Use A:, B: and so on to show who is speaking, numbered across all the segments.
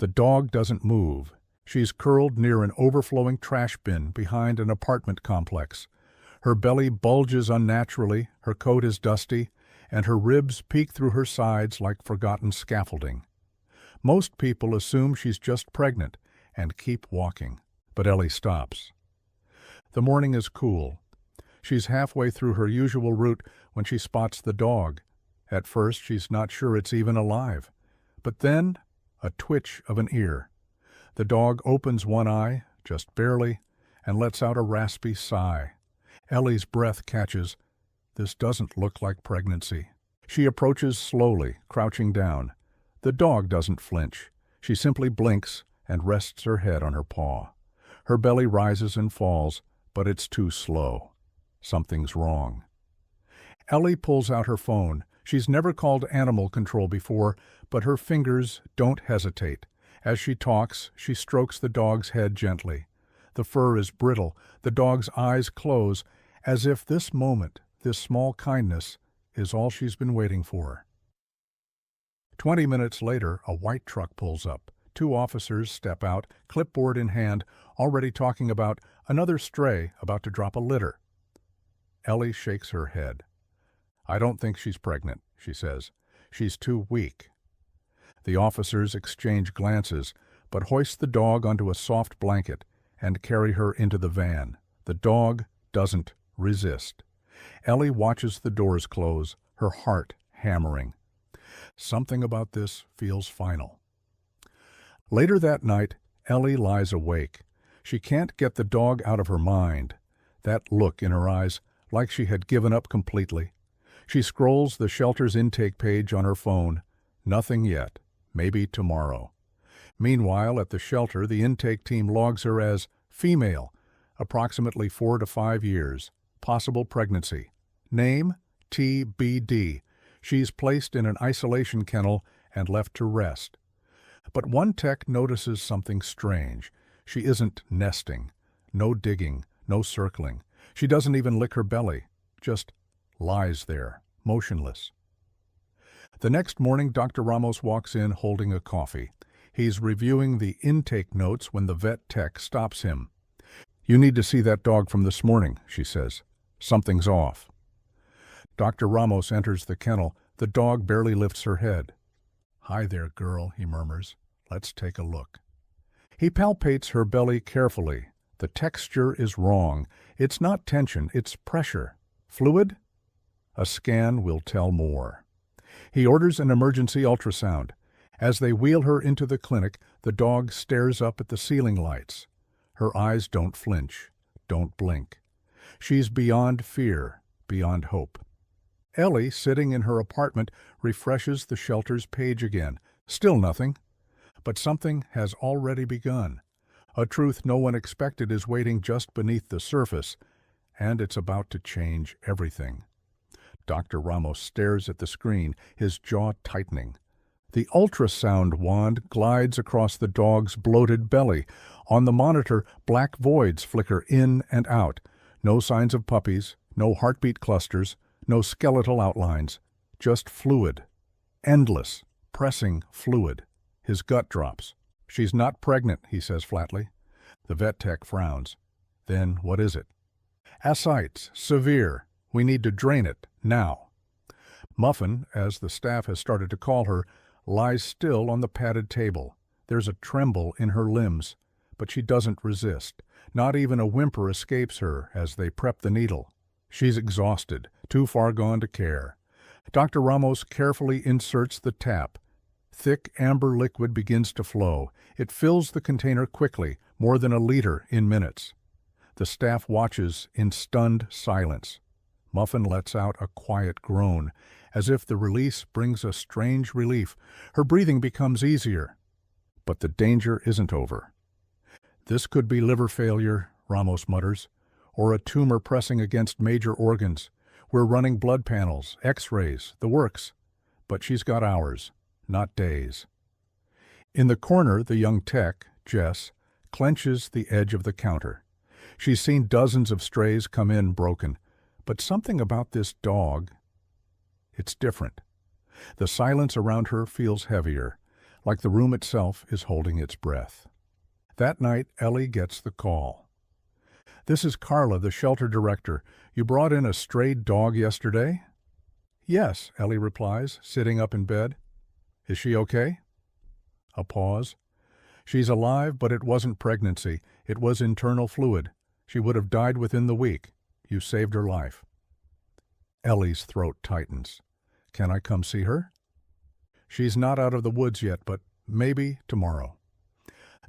A: The dog doesn't move. She's curled near an overflowing trash bin behind an apartment complex. Her belly bulges unnaturally, her coat is dusty, and her ribs peek through her sides like forgotten scaffolding. Most people assume she's just pregnant and keep walking, but Ellie stops. The morning is cool. She's halfway through her usual route when she spots the dog. At first, she's not sure it's even alive. But then, a twitch of an ear. The dog opens one eye, just barely, and lets out a raspy sigh. Ellie's breath catches. This doesn't look like pregnancy. She approaches slowly, crouching down. The dog doesn't flinch. She simply blinks and rests her head on her paw. Her belly rises and falls, but it's too slow. Something's wrong. Ellie pulls out her phone. She's never called animal control before, but her fingers don't hesitate. As she talks, she strokes the dog's head gently. The fur is brittle. The dog's eyes close, as if this moment, this small kindness, is all she's been waiting for. 20 minutes later, a white truck pulls up. 2 officers step out, clipboard in hand, already talking about another stray about to drop a litter. Ellie shakes her head. "I don't think she's pregnant," she says. "She's too weak." The officers exchange glances, but hoist the dog onto a soft blanket and carry her into the van. The dog doesn't resist. Ellie watches the doors close, her heart hammering. Something about this feels final. Later that night, Ellie lies awake. She can't get the dog out of her mind. That look in her eyes, like she had given up completely. She scrolls the shelter's intake page on her phone. Nothing yet. Maybe tomorrow. Meanwhile, at the shelter, the intake team logs her as female, approximately 4 to 5 years, possible pregnancy. Name, TBD. She's placed in an isolation kennel and left to rest. But one tech notices something strange. She isn't nesting. No digging, no circling. She doesn't even lick her belly, just lies there, motionless. The next morning, Dr. Ramos walks in holding a coffee. He's reviewing the intake notes when the vet tech stops him. "You need to see that dog from this morning," she says. "Something's off." Dr. Ramos enters the kennel. The dog barely lifts her head. "Hi there, girl," he murmurs. "Let's take a look." He palpates her belly carefully. The texture is wrong. It's not tension, it's pressure. Fluid? A scan will tell more. He orders an emergency ultrasound. As they wheel her into the clinic, the dog stares up at the ceiling lights. Her eyes don't flinch, don't blink. She's beyond fear, beyond hope. Ellie, sitting in her apartment, refreshes the shelter's page again. Still nothing. But something has already begun. A truth no one expected is waiting just beneath the surface, and it's about to change everything. Dr. Ramos stares at the screen, his jaw tightening. The ultrasound wand glides across the dog's bloated belly. On the monitor, black voids flicker in and out. No signs of puppies, no heartbeat clusters, no skeletal outlines. Just fluid. Endless, pressing fluid. His gut drops. "She's not pregnant," he says flatly. The vet tech frowns. "Then what is it?" "Ascites, severe. We need to drain it, now." Muffin, as the staff has started to call her, lies still on the padded table. There's a tremble in her limbs, but she doesn't resist. Not even a whimper escapes her as they prep the needle. She's exhausted, too far gone to care. Dr. Ramos carefully inserts the tap. Thick amber liquid begins to flow. It fills the container quickly, more than a liter in minutes. The staff watches in stunned silence. Muffin lets out a quiet groan, as if the release brings a strange relief. Her breathing becomes easier. But the danger isn't over. "This could be liver failure," Ramos mutters, "or a tumor pressing against major organs. We're running blood panels, x-rays, the works. But she's got hours, not days." In the corner, the young tech, Jess, clenches the edge of the counter. She's seen dozens of strays come in broken. But something about this dog, it's different. The silence around her feels heavier, like the room itself is holding its breath. That night, Ellie gets the call. "This is Carla, the shelter director. You brought in a strayed dog yesterday?" "Yes," Ellie replies, sitting up in bed. "Is she okay?" A pause. "She's alive, but it wasn't pregnancy. It was internal fluid. She would have died within the week. You saved her life." Ellie's throat tightens. "Can I come see her?" "She's not out of the woods yet, but maybe tomorrow."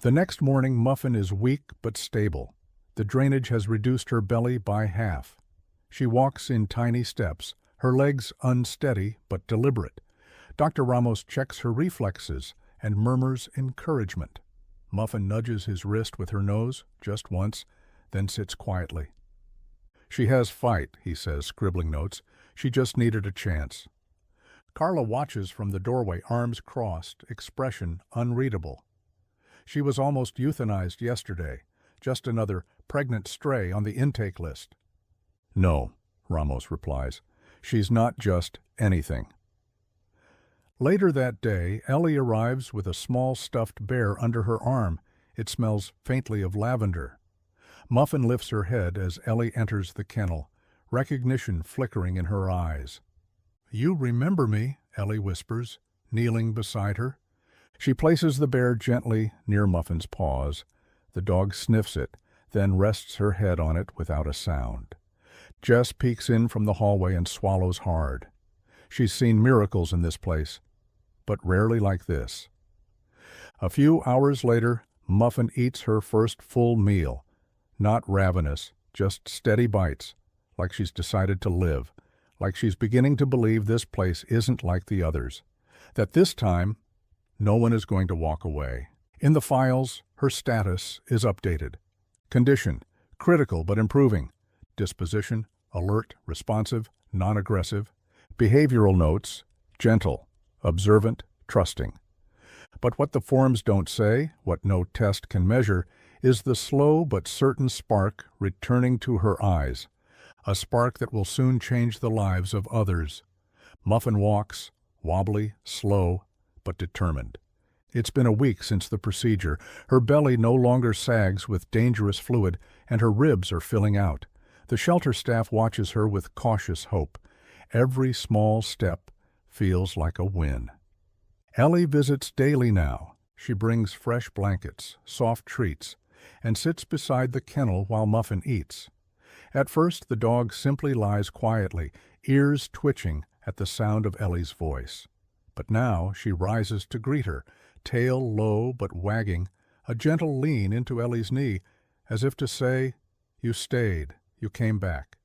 A: The next morning, Muffin is weak but stable. The drainage has reduced her belly by half. She walks in tiny steps, her legs unsteady but deliberate. Dr. Ramos checks her reflexes and murmurs encouragement. Muffin nudges his wrist with her nose, just once, then sits quietly. "She has fight," he says, scribbling notes. "She just needed a chance." Carla watches from the doorway, arms crossed, expression unreadable. "She was almost euthanized yesterday. Just another pregnant stray on the intake list." "No," Ramos replies. "She's not just anything." Later that day, Ellie arrives with a small stuffed bear under her arm. It smells faintly of lavender. Muffin lifts her head as Ellie enters the kennel, recognition flickering in her eyes. "You remember me," Ellie whispers, kneeling beside her. She places the bear gently near Muffin's paws. The dog sniffs it, then rests her head on it without a sound. Jess peeks in from the hallway and swallows hard. She's seen miracles in this place, but rarely like this. A few hours later, Muffin eats her first full meal. Not ravenous, just steady bites, like she's decided to live, like she's beginning to believe this place isn't like the others, that this time, no one is going to walk away. In the files, her status is updated. Condition: critical but improving. Disposition: alert, responsive, non-aggressive. Behavioral notes: gentle, observant, trusting. But what the forms don't say, what no test can measure, is the slow but certain spark returning to her eyes, a spark that will soon change the lives of others. Muffin walks, wobbly, slow, but determined. It's been a week since the procedure. Her belly no longer sags with dangerous fluid, and her ribs are filling out. The shelter staff watches her with cautious hope. Every small step feels like a win. Ellie visits daily now. She brings fresh blankets, soft treats, and sits beside the kennel while Muffin eats. At first, the dog simply lies quietly, ears twitching at the sound of Ellie's voice. But now she rises to greet her, tail low but wagging, a gentle lean into Ellie's knee, as if to say, "You stayed, you came back."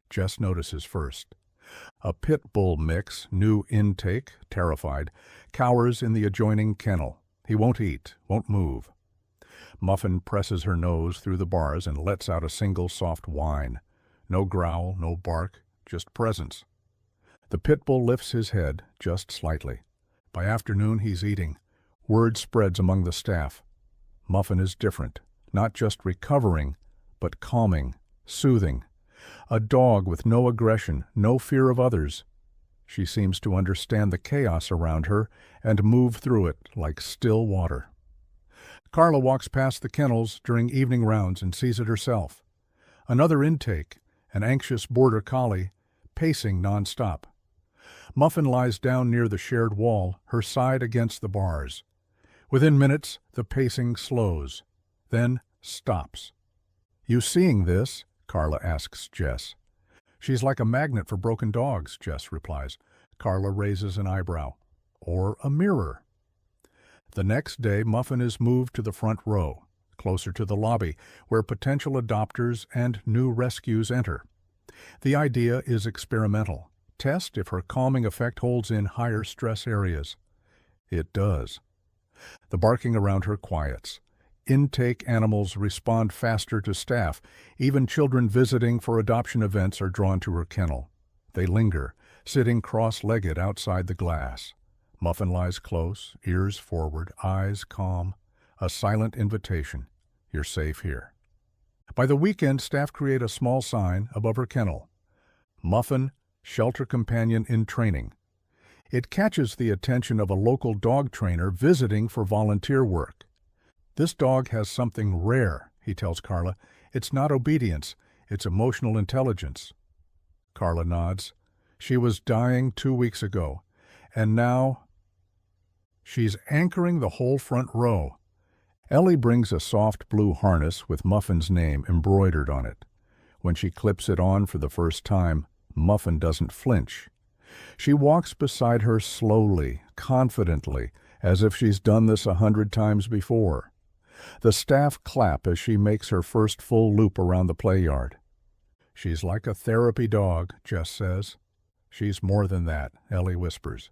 A: Jess notices first. A pit bull mix, new intake, terrified, cowers in the adjoining kennel. He won't eat, won't move. Muffin presses her nose through the bars and lets out a single soft whine. No growl, no bark, just presence. The pit bull lifts his head, just slightly. By afternoon, he's eating. Word spreads among the staff. Muffin is different, not just recovering, but calming, soothing. A dog with no aggression, no fear of others. She seems to understand the chaos around her and move through it like still water. Carla walks past the kennels during evening rounds and sees it herself. Another intake, an anxious border collie, pacing nonstop. Muffin lies down near the shared wall, her side against the bars. Within minutes, the pacing slows, then stops. "You seeing this?" Carla asks Jess. "She's like a magnet for broken dogs," Jess replies. Carla raises an eyebrow. "Or a mirror." The next day, Muffin is moved to the front row, closer to the lobby, where potential adopters and new rescues enter. The idea is experimental. Test if her calming effect holds in higher stress areas. It does. The barking around her quiets. Intake animals respond faster to staff. Even children visiting for adoption events are drawn to her kennel. They linger, sitting cross-legged outside the glass. Muffin lies close, ears forward, eyes calm. A silent invitation. You're safe here. By the weekend, staff create a small sign above her kennel. Muffin, shelter companion in training. It catches the attention of a local dog trainer visiting for volunteer work. "This dog has something rare," he tells Carla. "It's not obedience, it's emotional intelligence." Carla nods. She was dying 2 weeks ago, and now she's anchoring the whole front row. Ellie brings a soft blue harness with Muffin's name embroidered on it. When she clips it on for the first time, Muffin doesn't flinch. She walks beside her slowly, confidently, as if she's done this 100 times before. The staff clap as she makes her first full loop around the play yard. "She's like a therapy dog," Jess says. "She's more than that," Ellie whispers.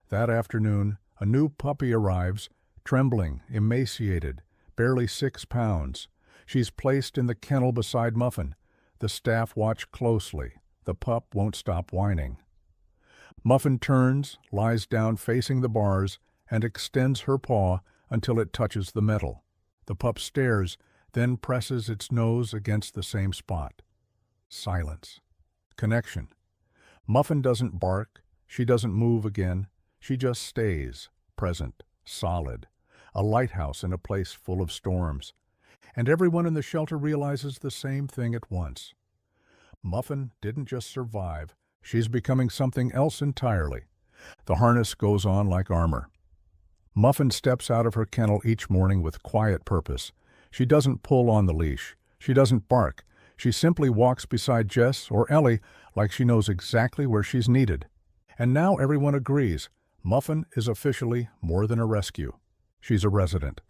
A: That afternoon, a new puppy arrives, trembling, emaciated, barely 6 pounds. She's placed in the kennel beside Muffin. The staff watch closely. The pup won't stop whining. Muffin turns, lies down facing the bars, and extends her paw until it touches the metal. The pup stares, then presses its nose against the same spot. Silence. Connection. Muffin doesn't bark. She doesn't move again. She just stays, present, solid. A lighthouse in a place full of storms. And everyone in the shelter realizes the same thing at once. Muffin didn't just survive. She's becoming something else entirely. The harness goes on like armor. Muffin steps out of her kennel each morning with quiet purpose. She doesn't pull on the leash. She doesn't bark. She simply walks beside Jess or Ellie like she knows exactly where she's needed. And now everyone agrees. Muffin is officially more than a rescue. She's a resident.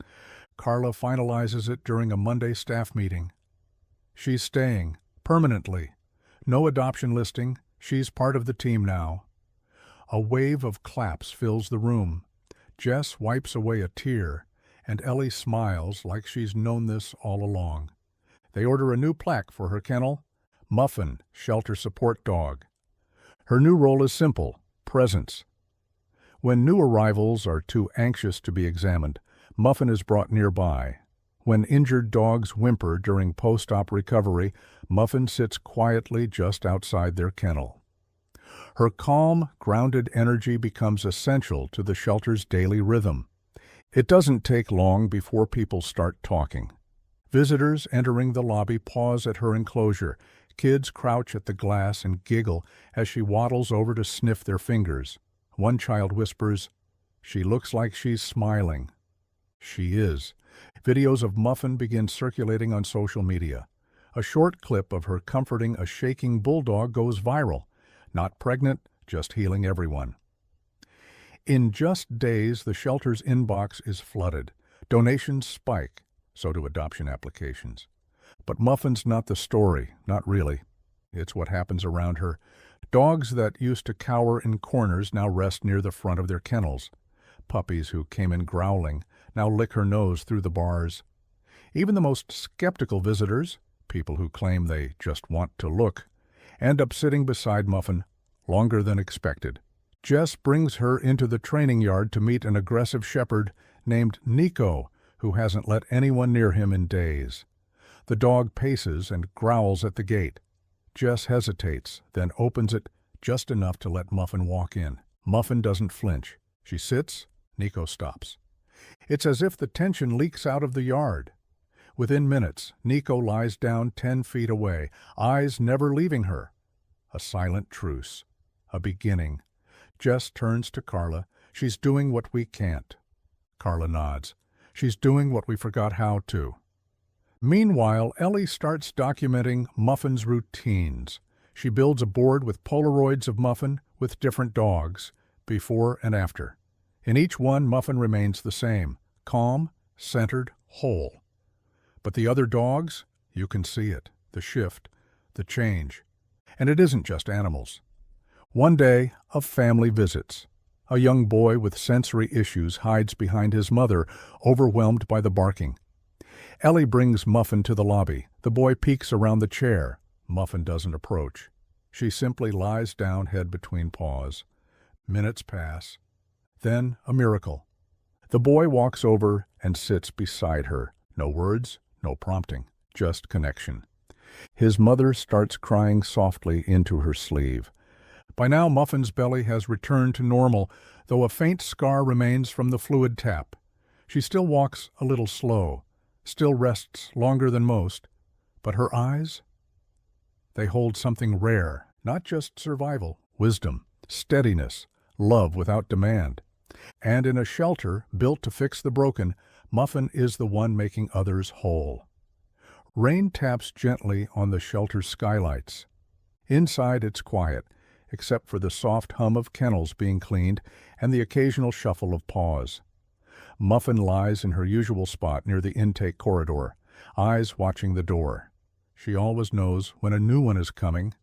A: Carla finalizes it during a Monday staff meeting. She's staying, permanently. No adoption listing. She's part of the team now. A wave of claps fills the room. Jess wipes away a tear, and Ellie smiles like she's known this all along. They order a new plaque for her kennel, Muffin, Shelter Support Dog. Her new role is simple, presence. When new arrivals are too anxious to be examined, Muffin is brought nearby. When injured dogs whimper during post-op recovery, Muffin sits quietly just outside their kennel. Her calm, grounded energy becomes essential to the shelter's daily rhythm. It doesn't take long before people start talking. Visitors entering the lobby pause at her enclosure. Kids crouch at the glass and giggle as she waddles over to sniff their fingers. One child whispers, "She looks like she's smiling." She is. Videos of Muffin begin circulating on social media. A short clip of her comforting a shaking bulldog goes viral. Not pregnant, just healing everyone. In just days, the shelter's inbox is flooded. Donations spike, so do adoption applications. But Muffin's not the story, not really. It's what happens around her. Dogs that used to cower in corners now rest near the front of their kennels. Puppies who came in growling now lick her nose through the bars. Even the most skeptical visitors, people who claim they just want to look, end up sitting beside Muffin longer than expected. Jess brings her into the training yard to meet an aggressive shepherd named Nico, who hasn't let anyone near him in days. The dog paces and growls at the gate. Jess hesitates, then opens it just enough to let Muffin walk in. Muffin doesn't flinch. She sits, Nico stops. It's as if the tension leaks out of the yard. Within minutes, Nico lies down 10 feet away, eyes never leaving her. A silent truce. A beginning. Jess turns to Carla. She's doing what we can't. Carla nods. She's doing what we forgot how to. Meanwhile, Ellie starts documenting Muffin's routines. She builds a board with Polaroids of Muffin with different dogs, before and after. In each one, Muffin remains the same, calm, centered, whole. But the other dogs, you can see it, the shift, the change. And it isn't just animals. One day, a family visits. A young boy with sensory issues hides behind his mother, overwhelmed by the barking. Ellie brings Muffin to the lobby. The boy peeks around the chair. Muffin doesn't approach. She simply lies down, head between paws. Minutes pass. Then a miracle. The boy walks over and sits beside her. No words, no prompting, just connection. His mother starts crying softly into her sleeve. By now, Muffin's belly has returned to normal, though a faint scar remains from the fluid tap. She still walks a little slow, still rests longer than most, but her eyes, they hold something rare, not just survival, wisdom, steadiness, love without demand. And in a shelter built to fix the broken, Muffin is the one making others whole. Rain taps gently on the shelter's skylights. Inside it's quiet, except for the soft hum of kennels being cleaned and the occasional shuffle of paws. Muffin lies in her usual spot near the intake corridor, eyes watching the door. She always knows when a new one is coming.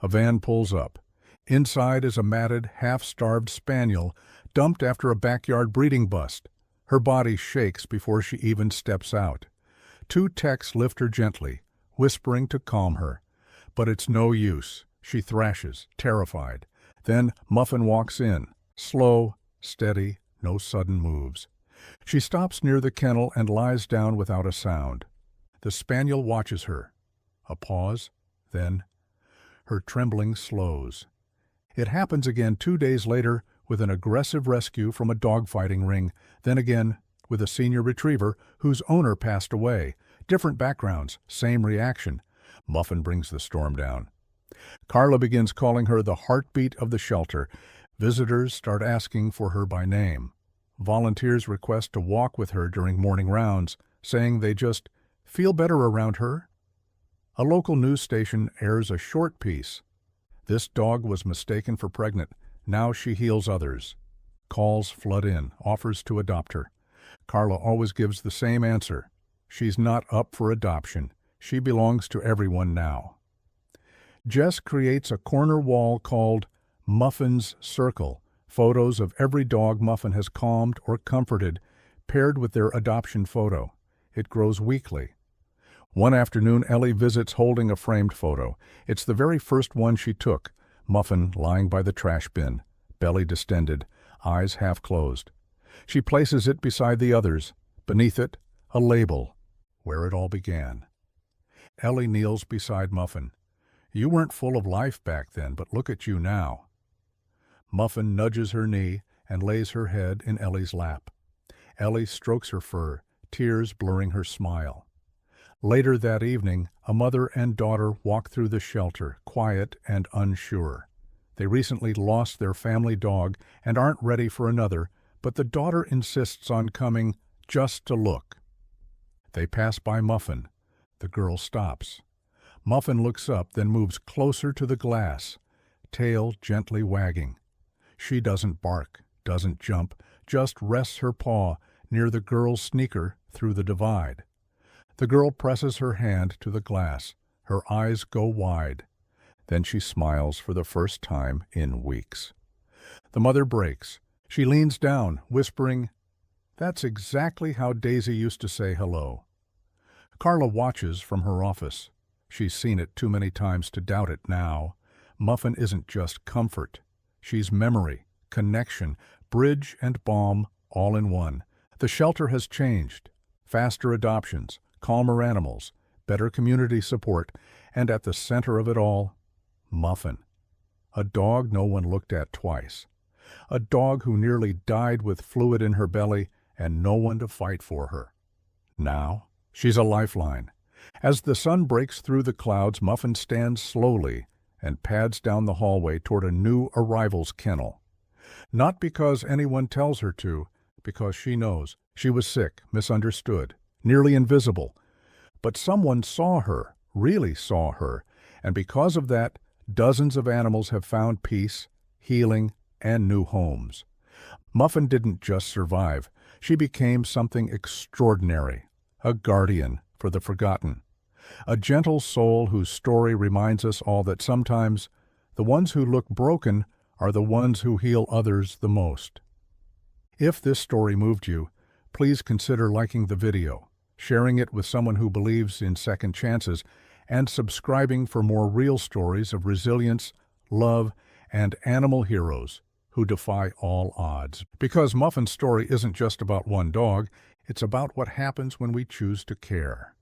A: A van pulls up. Inside is a matted, half-starved spaniel, dumped after a backyard breeding bust. Her body shakes before she even steps out. Two techs lift her gently, whispering to calm her. But it's no use. She thrashes, terrified. Then Muffin walks in, slow, steady, no sudden moves. She stops near the kennel and lies down without a sound. The spaniel watches her. A pause, then her trembling slows. It happens again 2 days later with an aggressive rescue from a dogfighting ring, then again with a senior retriever whose owner passed away. Different backgrounds, same reaction. Muffin brings the storm down. Carla begins calling her the heartbeat of the shelter. Visitors start asking for her by name. Volunteers request to walk with her during morning rounds, saying they just feel better around her. A local news station airs a short piece. This dog was mistaken for pregnant. Now she heals others. Calls flood in, offers to adopt her. Carla always gives the same answer. She's not up for adoption. She belongs to everyone now. Jess creates a corner wall called Muffin's Circle, photos of every dog Muffin has calmed or comforted, paired with their adoption photo. It grows weekly. One afternoon, Ellie visits holding a framed photo. It's the very first one she took, Muffin lying by the trash bin, belly distended, eyes half closed. She places it beside the others. Beneath it, a label, where it all began. Ellie kneels beside Muffin. You weren't full of life back then, but look at you now. Muffin nudges her knee and lays her head in Ellie's lap. Ellie strokes her fur, tears blurring her smile. Later that evening, a mother and daughter walk through the shelter, quiet and unsure. They recently lost their family dog and aren't ready for another, but the daughter insists on coming just to look. They pass by Muffin. The girl stops. Muffin looks up, then moves closer to the glass, tail gently wagging. She doesn't bark, doesn't jump, just rests her paw near the girl's sneaker through the divide. The girl presses her hand to the glass. Her eyes go wide. Then she smiles for the first time in weeks. The mother breaks. She leans down, whispering, "That's exactly how Daisy used to say hello." Carla watches from her office. She's seen it too many times to doubt it now. Muffin isn't just comfort. She's memory, connection, bridge and balm all in one. The shelter has changed. Faster adoptions, calmer animals, better community support, and at the center of it all, Muffin. A dog no one looked at twice. A dog who nearly died with fluid in her belly and no one to fight for her. Now, she's a lifeline. As the sun breaks through the clouds, Muffin stands slowly and pads down the hallway toward a new arrival's kennel. Not because anyone tells her to, because she knows she was sick, misunderstood, nearly invisible. But someone saw her, really saw her, and because of that, dozens of animals have found peace, healing, and new homes. Muffin didn't just survive. She became something extraordinary, a guardian for the forgotten. A gentle soul whose story reminds us all that sometimes the ones who look broken are the ones who heal others the most. If this story moved you, please consider liking the video, sharing it with someone who believes in second chances, and subscribing for more real stories of resilience, love, and animal heroes who defy all odds. Because Muffin's story isn't just about one dog, it's about what happens when we choose to care.